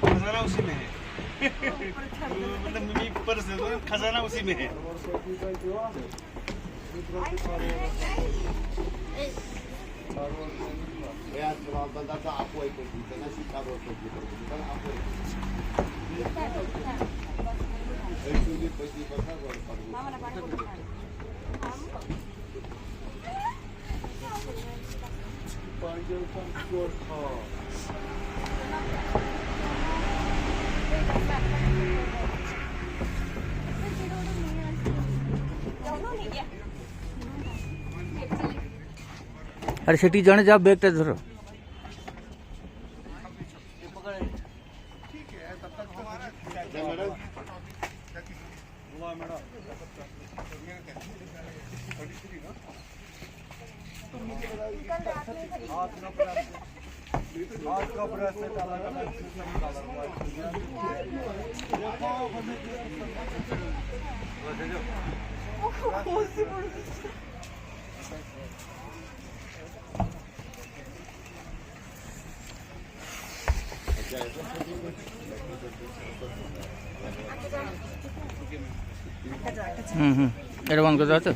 खजाना उसी में है। मतलब मम्मी पर्स दे दो, खजाना उसी में है। अरे शेटी जाने जा बैग धरो। এটা বন্ধ করে দাও তো।